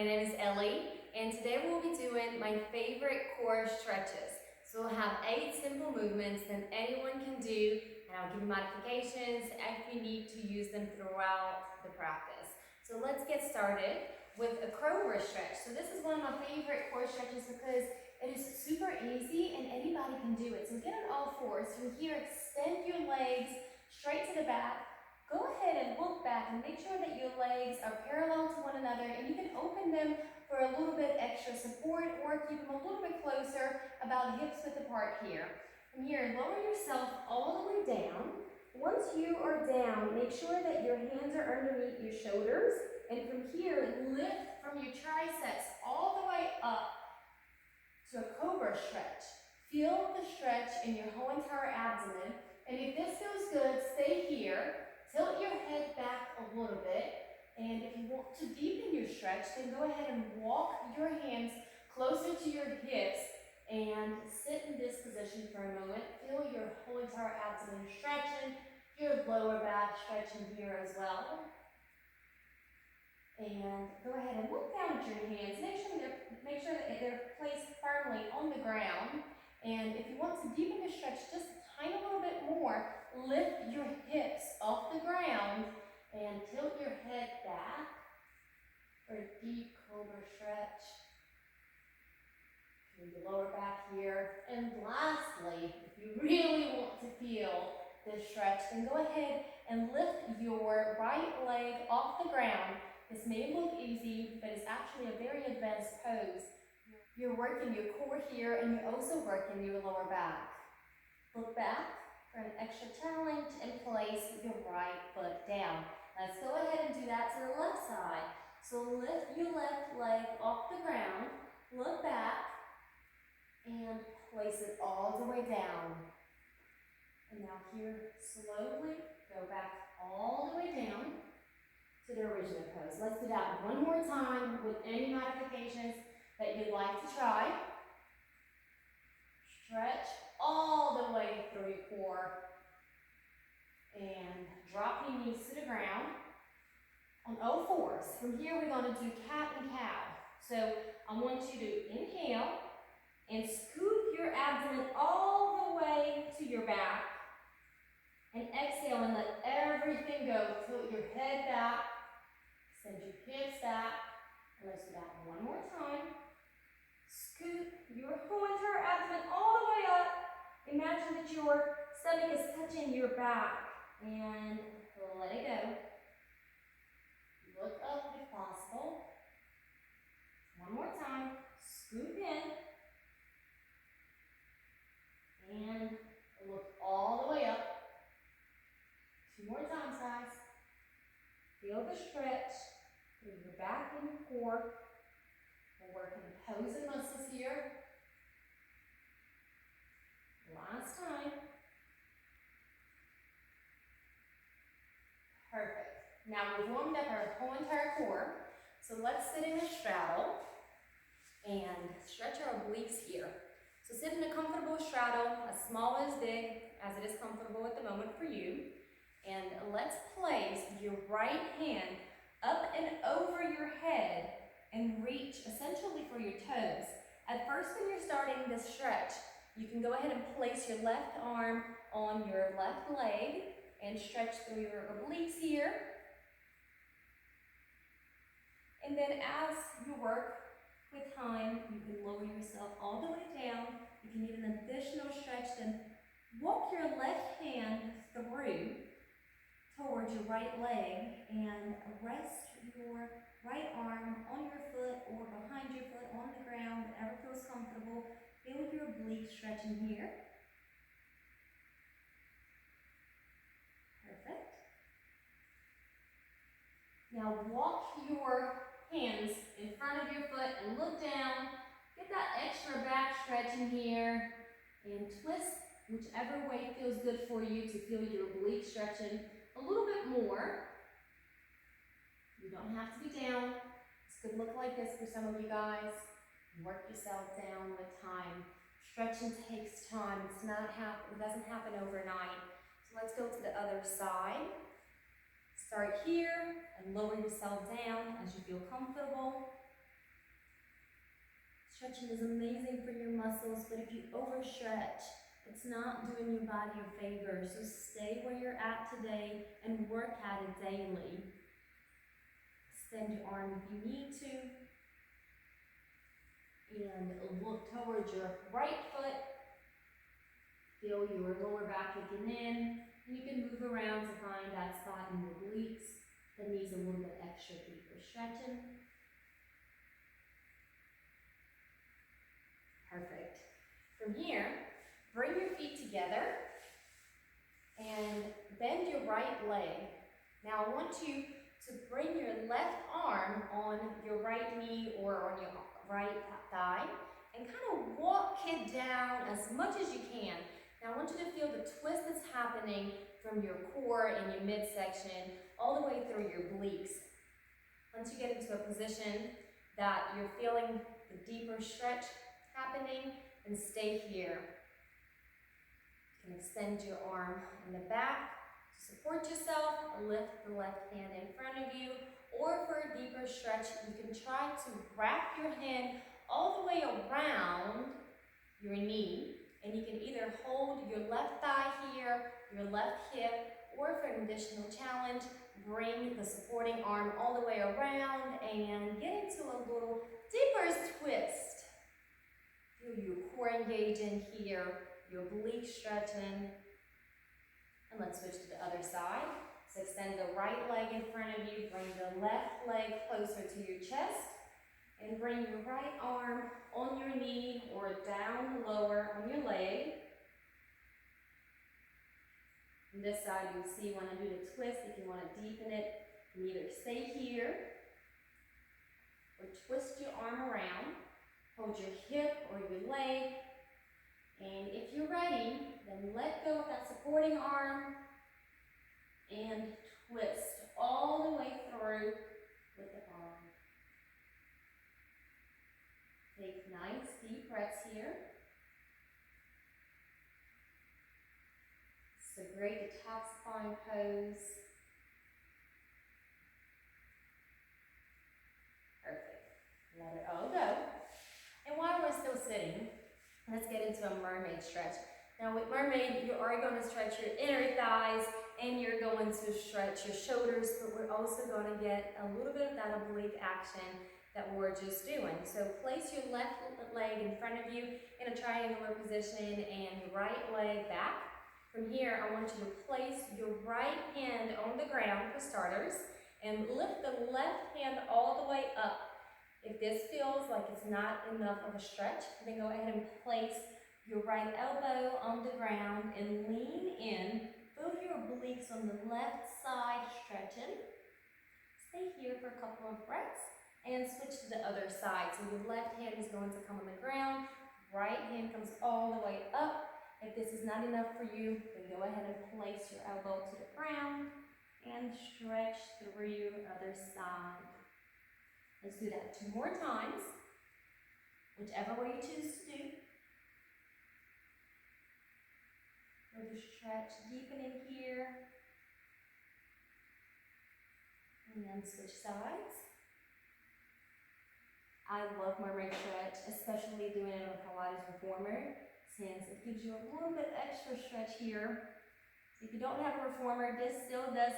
My name is Ellie, and today we'll be doing my favorite core stretches. So we'll have 8 simple movements that anyone can do, and I'll give you modifications if you need to use them throughout the practice. So let's get started with a Cobra Stretch. So this is one of my favorite core stretches because it is super easy and anybody can do it. So get on all fours. From here, extend your legs straight to the back. Go ahead and look back and make sure that your legs are parallel to one another, and you can open them for a little bit extra support or keep them a little bit closer, about hips width apart here. From here, lower yourself all the way down. Once you are down, make sure that your hands are underneath your shoulders, and from here, lift from your triceps all the way up to a Cobra Stretch. Feel the stretch in your whole entire abdomen, and if this feels good, stay here. Tilt your head back a little bit, and if you want to deepen your stretch, then go ahead and walk your hands closer to your hips and sit in this position for a moment. Feel your whole entire abdomen stretching, your lower back stretching here as well. And go ahead and look down at your hands. Make sure that they're placed firmly on the ground. And if you want to deepen your stretch just a tiny little bit more, lift your hips off the ground and tilt your head back for a deep Cobra Stretch. Move the lower back here. And lastly, if you really want to feel this stretch, then go ahead and lift your right leg off the ground. This may look easy, but it's actually a very advanced pose. You're working your core here, and you're also working your lower back. Look back for an extra challenge and place your right foot down. Let's go ahead and do that to the left side. So lift your left leg off the ground, look back, and place it all the way down. And now here, slowly go back all the way down to the original pose. Let's do that one more time with any modifications that you'd like to try. Stretch all the way through your core and drop your knees to the ground on all fours. From here, we're going to do cat and cow. So I want you to inhale and scoop your abdomen all the way to your back, and exhale and let everything go. Tilt your head back, send your hips back, and let's do that one more time. Scoop your whole entire abdomen all the way up. Imagine that your stomach is touching your back, and let it go. Look up if possible. One more time. Scoop in. And look all the way up. 2 more times, guys. Feel the stretch through your back and your core. We're working pose and muscles here. Last time. Perfect. Now we've warmed up our whole entire core. So let's sit in a straddle and stretch our obliques here. So sit in a comfortable straddle, as small as big as it is comfortable at the moment for you. And let's place your right hand up and over your head and reach essentially for your toes. At first, when you're starting this stretch, you can go ahead and place your left arm on your left leg and stretch through your obliques here. And then as you work with time, you can lower yourself all the way down. You can need an additional stretch, then walk your left hand through towards your right leg and rest your right arm on your foot or behind your foot on the ground, whatever feels comfortable. Feel your oblique stretching here. Perfect. Now walk your hands in front of your foot and look down. Get that extra back stretch in here and twist whichever way feels good for you to feel your oblique stretching a little bit more. You don't have to be down. This could look like this for some of you guys. Work yourself down with time. Stretching takes time. It doesn't happen overnight. So let's go to the other side. Start here and lower yourself down as you feel comfortable. Stretching is amazing for your muscles, but if you overstretch, it's not doing your body a favor. So stay where you're at today and work at it daily. Extend your arm if you need to. And look towards your right foot. Feel your lower back kicking in. And you can move around to find that spot in your obliques that needs a little bit extra deeper stretching. Perfect. From here, bring your feet together and bend your right leg. Now I want you to bring your left arm on your right knee or on your right thigh and kind of walk it down as much as you can. Now I want you to feel the twist that's happening from your core and your midsection all the way through your obliques. Once you get into a position that you're feeling the deeper stretch happening, then stay here. You can extend your arm in the back to support yourself, lift the left hand in front of you, or for a deeper stretch, you can try to wrap your hand all the way around your knee, and you can either hold your left thigh here, your left hip, or for an additional challenge, bring the supporting arm all the way around and get into a little deeper twist. Feel your core engaging here, your oblique stretching. And let's switch to the other side. So extend the right leg in front of you, bring the left leg closer to your chest, and bring your right arm on your knee or down lower on your leg. On this side, you'll see when I do the twist, if you want to deepen it, you can either stay here or twist your arm around. Hold your hip or your leg, and if you're ready, then let go of that supporting arm and twist all the way through with the arm. Take nice deep breaths here. It's a great detoxifying pose. Perfect. Let it all go. And while we're still sitting, let's get into a mermaid stretch. Now with mermaid, you are going to stretch your inner thighs and you're going to stretch your shoulders, but we're also going to get a little bit of that oblique action that we were just doing. So place your left leg in front of you in a triangular position and your right leg back. From here, I want you to place your right hand on the ground for starters and lift the left hand all the way up. If this feels like it's not enough of a stretch, then go ahead and place your right elbow on the ground and lean in. Feel your obliques on the left side stretching. Stay here for a couple of breaths and switch to the other side. So your left hand is going to come on the ground, right hand comes all the way up. If this is not enough for you, then go ahead and place your elbow to the ground and stretch through your other side. Let's do that 2 more times, whichever way you choose to do. Feel the stretch deepening here. And then switch sides. I love mermaid stretch, especially doing it on a Pilates reformer, since it gives you a little bit extra stretch here. So if you don't have a reformer, this still does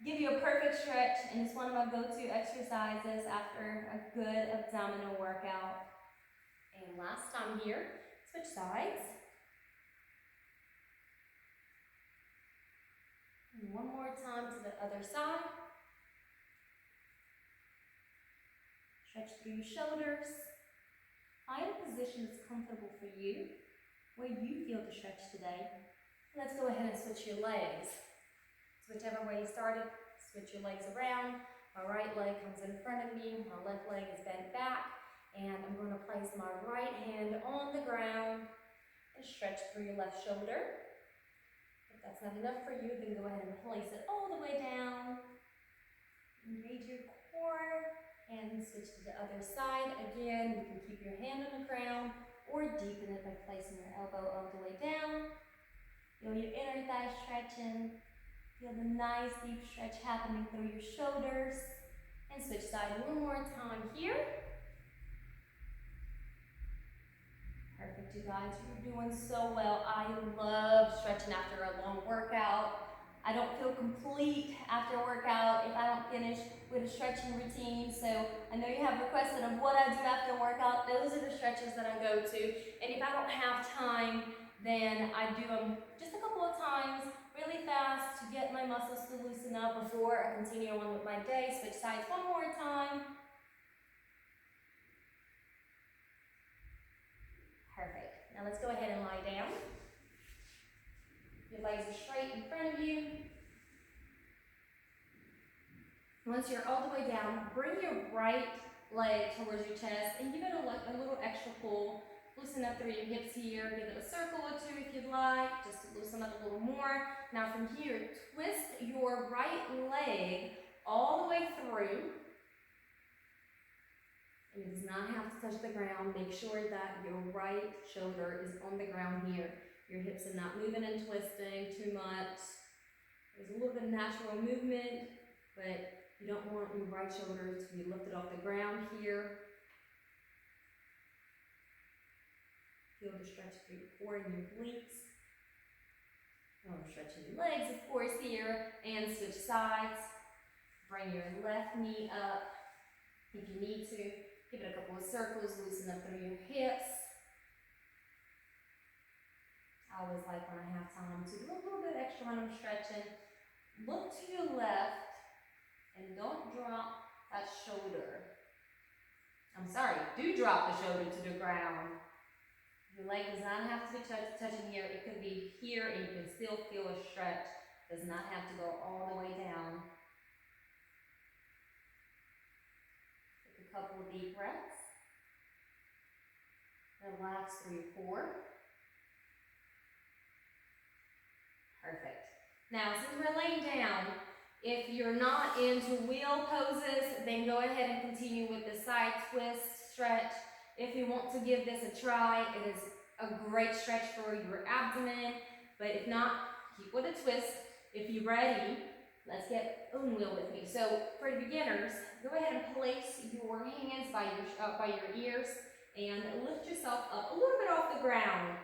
give you a perfect stretch, and it's one of my go-to exercises after a good abdominal workout. And last time here, switch sides. And one more time to the other side. Stretch through your shoulders. Find a position that's comfortable for you, where you feel the stretch today. Let's go ahead and switch your legs. So whichever way you started, switch your legs around. My right leg comes in front of me, my left leg is bent back, and I'm going to place my right hand on the ground and stretch through your left shoulder. If that's not enough for you, then go ahead and place it all the way down. Engage your core and switch to the other side. Again, you can keep your hand on the ground or deepen it by placing your elbow all the way down. Feel your inner thigh stretching. Feel the nice deep stretch happening through your shoulders. And switch side one more time here. Perfect, you guys, you're doing so well. I love stretching after a long workout. I don't feel complete after a workout if I don't finish with a stretching routine. So I know you have requested of what I do after a workout. Those are the stretches that I go to. And if I don't have time, then I do them just a couple of times really fast to get my muscles to loosen up before I continue on with my day. Switch sides one more time. Perfect. Now let's go ahead and lie down. Your legs are straight in front of you. Once you're all the way down, bring your right leg towards your chest and give it a little extra pull. Loosen up through your hips here. Give it a circle or two if you'd like, just to loosen up a little more. Now from here, twist your right leg all the way through. It does not have to touch the ground. Make sure that your right shoulder is on the ground here. Your hips are not moving and twisting too much. There's a little bit of natural movement, but you don't want your right shoulder to be lifted off the ground here. Feel the stretch through your core and your obliques. Stretching your legs, of course, here, and switch sides. Bring your left knee up if you need to. Give it a couple of circles, loosen up through your hips. I always like when I have time to do a little bit extra when I'm stretching. Look to your left and don't drop that shoulder. I'm sorry, do drop the shoulder to the ground. Your leg does not have to be touching here. It could be here and you can still feel a stretch. It does not have to go all the way down. Take a couple of deep breaths. Relax through your core. Perfect. Now, since we're laying down, if you're not into wheel poses, then go ahead and continue with the side twist stretch. If you want to give this a try, it is a great stretch for your abdomen, but if not, keep with a twist. If you're ready, let's get on wheel with me. So for the beginners, go ahead and place your hands by your ears and lift yourself up a little bit off the ground.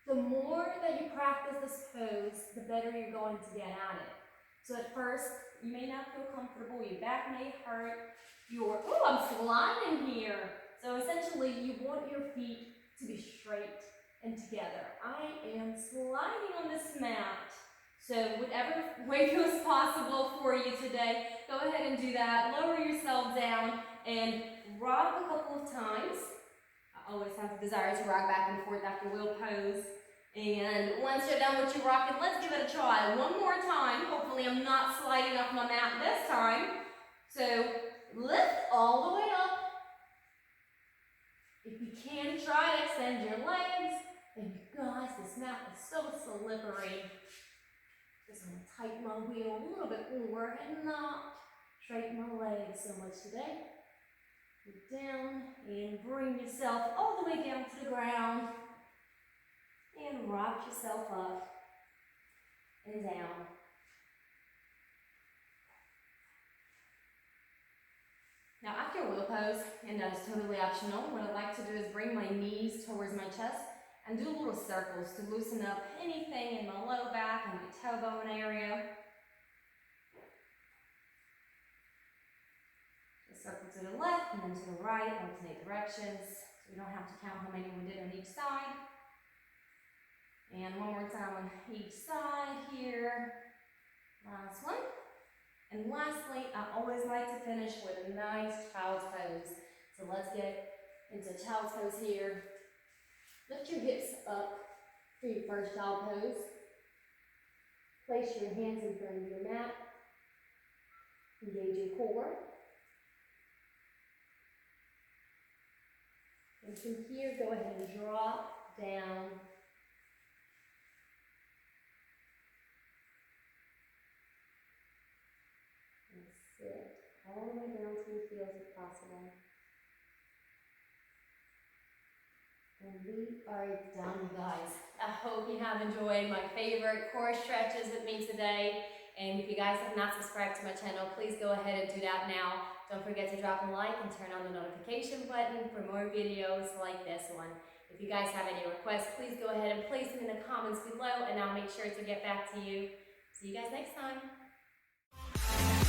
The more that you practice this pose, the better you're going to get at it. So at first, you may not feel comfortable, your back may hurt, I'm sliding here. So essentially, you want your feet to be straight and together. I am sliding on this mat. So whatever way feels possible for you today, go ahead and do that. Lower yourself down and rock a couple of times. I always have the desire to rock back and forth after wheel pose. And once you're done with your rocking, let's give it a try. One more time. Hopefully I'm not sliding off my mat this time. So lift all the way up. If you can, try to extend your legs. And you guys, this mat is so slippery. Just want to tighten my wheel a little bit more and not straighten my legs so much today. Get down and bring yourself all the way down to the ground. And rock yourself up and down. Now after a wheel pose, and that is totally optional, what I like to do is bring my knees towards my chest and do little circles to loosen up anything in my low back and my toe bone area. Just circle to the left and then to the right, alternate directions. So we don't have to count how many we did on each side. And one more time on each side here. Last one. And lastly, I always like to finish with a nice child's pose. So let's get into child's pose here. Lift your hips up for your first child pose. Place your hands in front of your mat. Engage your core. And from here, go ahead and drop down. All the way down to your heels if possible. And we are done, guys. I hope you have enjoyed my favorite core stretches with me today. And if you guys have not subscribed to my channel, please go ahead and do that now. Don't forget to drop a like and turn on the notification button for more videos like this one. If you guys have any requests, please go ahead and place them in the comments below and I'll make sure to get back to you. See you guys next time.